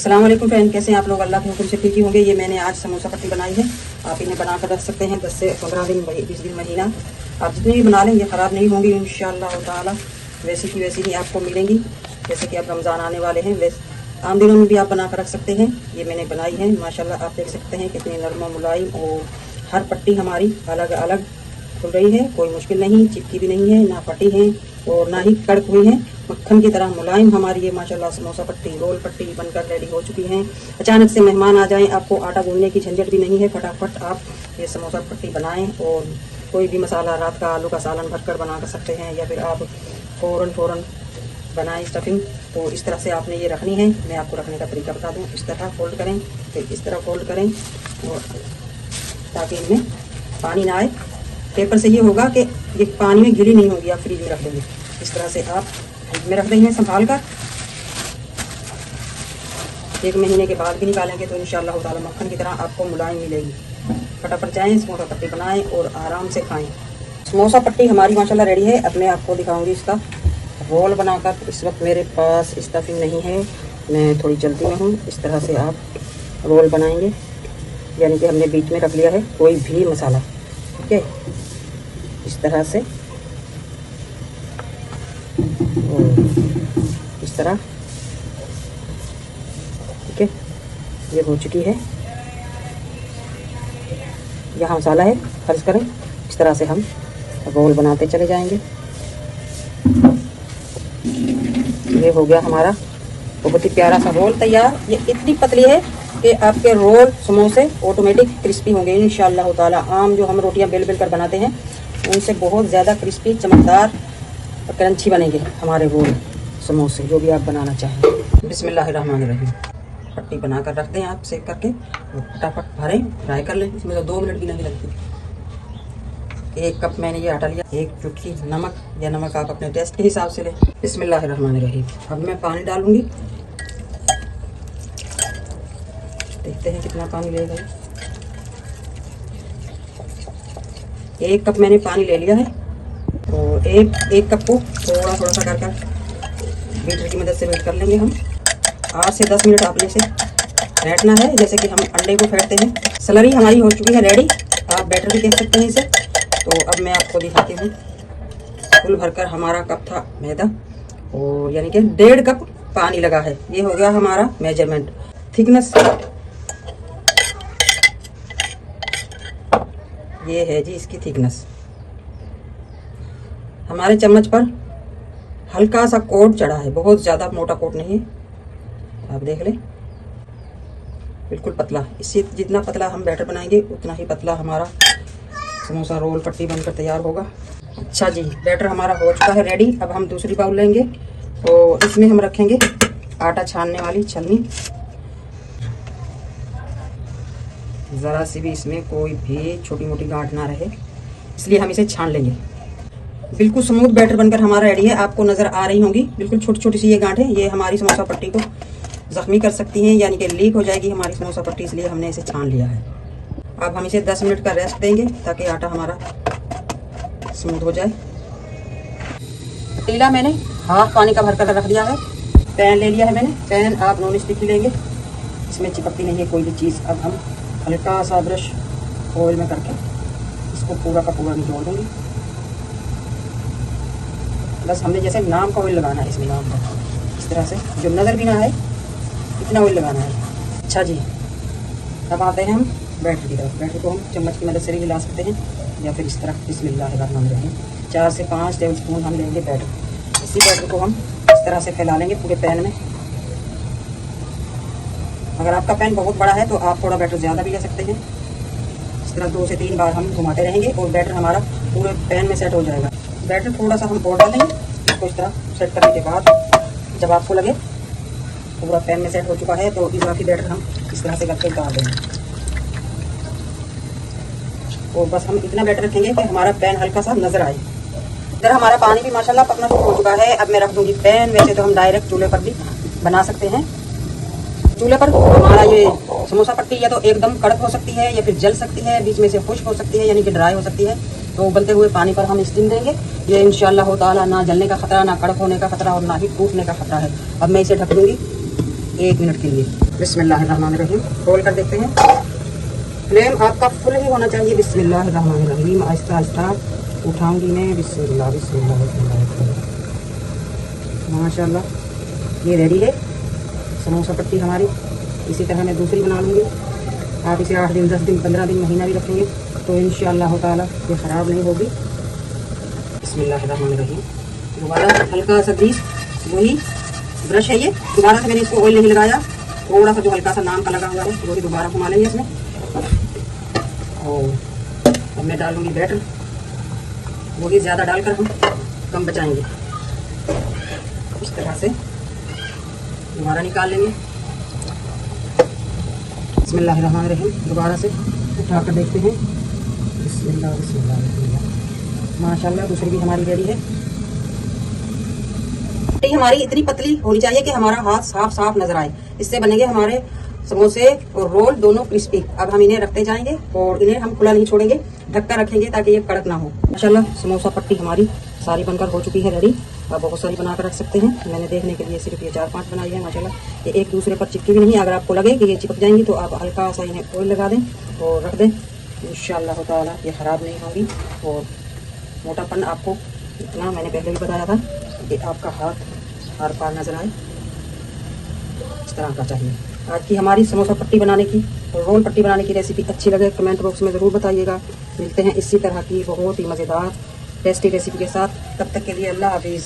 अस्सलाम वालेकुम फ्रेंड, कैसे हैं आप लोग? अल्लाह के हुक्म से ठीक ही होंगे। ये मैंने आज समोसा पट्टी बनाई है। आप इन्हें बना कर रख सकते हैं 10 से 15 दिन, 20 दिन, महीना। आप जितनी भी बना लें ये ख़राब नहीं होंगी इंशाअल्लाह ताला। वैसी की वैसी ही आपको मिलेंगी। जैसे कि अब रमज़ान आने वाले हैं, वैसे आम दिनों में भी आप बना कर रख सकते हैं। ये मैंने बनाई है माशाल्लाह, आप देख सकते हैं कितनी नरम मुलायम, और हर पट्टी हमारी अलग अलग खुल रही है। कोई मुश्किल नहीं, चिपकी भी नहीं है, ना फटी है और ना ही कड़क हुई है। मक्खन की तरह मुलायम हमारी ये माशाल्लाह समोसा पट्टी, रोल पट्टी बनकर रेडी हो चुकी हैं। अचानक से मेहमान आ जाएं, आपको आटा गूंदने की झंझट भी नहीं है। फटाफट आप ये समोसा पट्टी बनाएं और कोई भी मसाला, रात का आलू का सालन भरकर बना कर सकते हैं, या फिर आप फ़ौरन बनाएं स्टफिंग। तो इस तरह से आपने ये रखनी है। मैं आपको रखने का तरीका बता दूँ। इस तरह फोल्ड करें, फिर इस तरह फोल्ड करें, और ताकि इनमें पानी ना आए। पेपर से ये होगा कि ये पानी में गिली नहीं होगी। आप फ्रिज में रख देंगे, इस तरह से आप फ्रिज में रख देंगे संभाल कर। 1 महीने के बाद भी निकालेंगे तो इंशाअल्लाह ताला मक्खन की तरह आपको मुलायम मिलेगी। फटाफट जाएं, समोसा पट्टी बनाएं और आराम से खाएं। समोसा पट्टी हमारी माशाल्लाह रेडी है। अब मैं आपको दिखाऊंगी इसका रोल बनाकर। इस वक्त मेरे पास स्टफिंग नहीं है, मैं थोड़ी जल्दी में हूँ। इस तरह से आप रोल बनाएंगे, यानी कि हमने बीच में रख लिया है कोई भी मसाला, ठीक है। इस तरह से, इस तरह, ठीक है। ये हो चुकी है। यहाँ मसाला है, फर्ज करें। इस तरह से हम रोल बनाते चले जाएंगे। ये हो गया हमारा बहुत ही प्यारा सा रोल तैयार। ये इतनी पतली है कि आपके रोल समोसे ऑटोमेटिक क्रिस्पी होंगे इंशाअल्लाह ताला। आम जो हम रोटियां बेल कर बनाते हैं उनसे बहुत ज़्यादा क्रिस्पी, चमकदार और क्रंची बनेंगे हमारे रोल समोसे, जो भी आप बनाना चाहें। बिस्मिल्लाहिर्रहमानिर्रहीम। पट्टी बना कर रख दें आप, सेक करके, और फटाफट भरें, फ्राई कर लें। इसमें तो 2 मिनट भी नहीं लगते। 1 कप मैंने ये आटा लिया, 1 चुटकी नमक, या नमक आप अपने टेस्ट के हिसाब से लें। बिस्मिल्लाहिर्रहमानिर्रहीम। अब मैं पानी डालूंगी, देखते हैं कितना पानी लेगा। 1 कप मैंने पानी ले लिया है, और एक कप को थोड़ा सा कर बीटर की मदद से बीट कर लेंगे हम। 8 से 10 मिनट आपने इसे फेंटना है, जैसे कि हम अंडे को फेंटते हैं। स्लरी हमारी हो चुकी है रेडी, आप बैटर भी कह सकते हैं इसे। तो अब मैं आपको दिखाती हूँ। फुल भरकर हमारा कप था मैदा, और यानी कि 1.5 कप पानी लगा है। ये हो गया हमारा मेजरमेंट। थिकनेस ये है जी, इसकी थिकनेस। हमारे चम्मच पर हल्का सा कोट चढ़ा है, बहुत ज़्यादा मोटा कोट नहीं है। आप देख लें, बिल्कुल पतला। इससे जितना पतला हम बैटर बनाएंगे उतना ही पतला हमारा समोसा रोल पट्टी बनकर तैयार होगा। अच्छा जी, बैटर हमारा हो चुका है रेडी। अब हम दूसरी बाउल लेंगे, और इसमें हम रखेंगे आटा छानने वाली छलनी। ज़रा सी भी इसमें कोई भी छोटी मोटी गांठ ना रहे, इसलिए हम इसे छान लेंगे। बिल्कुल स्मूथ बैटर बनकर हमारा रेडी है। आपको नज़र आ रही होंगी बिल्कुल छोटी छोटी सी ये गांठें, ये हमारी समोसा पट्टी को ज़ख्मी कर सकती हैं, यानी कि लीक हो जाएगी हमारी समोसा पट्टी, इसलिए हमने इसे छान लिया है। अब हम इसे 10 मिनट का रेस्ट देंगे ताकि आटा हमारा स्मूथ हो जाए। पतीला मैंने हाफ पानी का भरकर रख दिया है। पैन ले लिया है मैंने, पैन आप नॉन स्टिक ही लेंगे, इसमें चिपकती नहीं है कोई भी चीज़। अब हम हल्का सा ब्रश ऑयल में करके इसको पूरा का पूरा निचोड़ देंगे। बस हमने जैसे नाम का ऑयल लगाना है इसमें, नाम का, इस तरह से जो नज़र भी ना आए इतना ऑयल लगाना है। अच्छा जी, अब आते हैं हम बैटर की तरफ। बैटर को हम चम्मच की मदद से भी हिला सकते हैं, या फिर इस तरह बिस्मिल्लाहिर्रहमानिर्रहीम 4 से 5 टेबल स्पून हम लेंगे बैटर। इसी बैटर को हम इस तरह से फैला लेंगे पूरे पैन में। अगर आपका पैन बहुत बड़ा है तो आप थोड़ा बैटर ज़्यादा भी ले सकते हैं। इस तरह 2 से 3 बार हम घुमाते रहेंगे और बैटर हमारा पूरे पैन में सेट हो जाएगा। बैटर थोड़ा सा हम और डालेंगे, इसको इस तरह सेट करने के बाद जब आपको लगे पूरा पैन में सेट हो चुका है, तो इजाफी बैटर हम इस तरह से करके डाल देंगे। और बस हम इतना बैटर रखेंगे कि हमारा पैन हल्का सा नज़र आए। इधर हमारा पानी भी माशाल्लाह पकना शुरू हो चुका है। अब मैं रख दूँगी पैन। वैसे तो हम डायरेक्ट चूल्हे पर भी बना सकते हैं। चूल्हे पर हमारा ये समोसा पट्टी या तो एकदम कड़क हो सकती है, या फिर जल सकती है, बीच में से खुश्क हो सकती है, यानी कि ड्राई हो सकती है। तो उबलते हुए पानी पर हम स्टीम देंगे। ये इंशाअल्लाह ताला ना जलने का खतरा, ना कड़क होने का खतरा, और ना ही टूटने का खतरा है। अब मैं इसे ढक दूँगी 1 मिनट के लिए। बिस्मिल्लाहिर्रहमानिर्रहीम। खोल कर देखते हैं। फ्लेम आपका फुल ही होना चाहिए। बिस्मिल्लाहिर्रहमानिर्रहीम। आहिस्ता आहिस्ता उठाऊंगी मैं। बिस्मिल्लाह बिस्मिल्लाह बिस्मिल्लाह। माशाल्लाह ये रेडी है समोसा पट्टी हमारी। इसी तरह मैं दूसरी बना लूँगी। आप इसे 8 दिन 10 दिन 15 दिन महीना भी रखेंगे तो इंशाअल्लाह ताला ये ख़राब नहीं होगी। बिस्मिल्लाहिर्रहमानिर्रहीम। दोबारा हल्का सा ग्रीस, वही ब्रश है ये। दोबारा से मैंने इसको ऑयल नहीं लगाया, थोड़ा सा जो हल्का सा नाम का लगा हुआ है वही दोबारा घुमा लेंगे इसमें। और अब मैं डालूंगी बैटर, वही ज़्यादा डालकर हम कम बचाएंगे। इस तरह से दोबारा निकाल लेंगे। बिस्मिल्लाहिर्रहमानिर्रहीम। दोबारा से उठा कर देखते हैं। बिस्मिल्लाह बिस्मिल्लाह बिस्मिल्लाह। माशाल्लाह दूसरी भी हमारी रेडी है। ये हमारी इतनी पतली होनी चाहिए कि हमारा हाथ साफ साफ नजर आए। इससे बनेंगे हमारे समोसे और रोल दोनों क्रिस्पी। अब हम इन्हें रखते जाएंगे और इन्हें हम खुला नहीं छोड़ेंगे, ढककर रखेंगे ताकि ये कड़क ना हो। माशाल्लाह समोसा पट्टी हमारी सारी बनकर हो चुकी है रेडी। आप बहुत सारी बनाकर रख सकते हैं। मैंने देखने के लिए सिर्फ ये 4-5 बनाई है। माशाल्लाह ये एक दूसरे पर चिपकी भी नहीं। अगर आपको लगे कि ये चिपक जाएंगी तो आप हल्का सा इन्हें ऑयल लगा दें और रख दें। इंशाअल्लाह ताला ये ख़राब नहीं होगी। और मोटापन आपको इतना मैंने पहले भी बताया था कि आपका हाथ हर पार नजर आए, इस तरह का चाहिए। आज की हमारी समोसा पट्टी बनाने की और रोल पट्टी बनाने की रेसिपी अच्छी लगे कमेंट बॉक्स में ज़रूर बताइएगा। मिलते हैं इसी तरह की बहुत ही मज़ेदार टेस्टी रेसिपी के साथ। तब तक के लिए अल्लाह हाफिज़।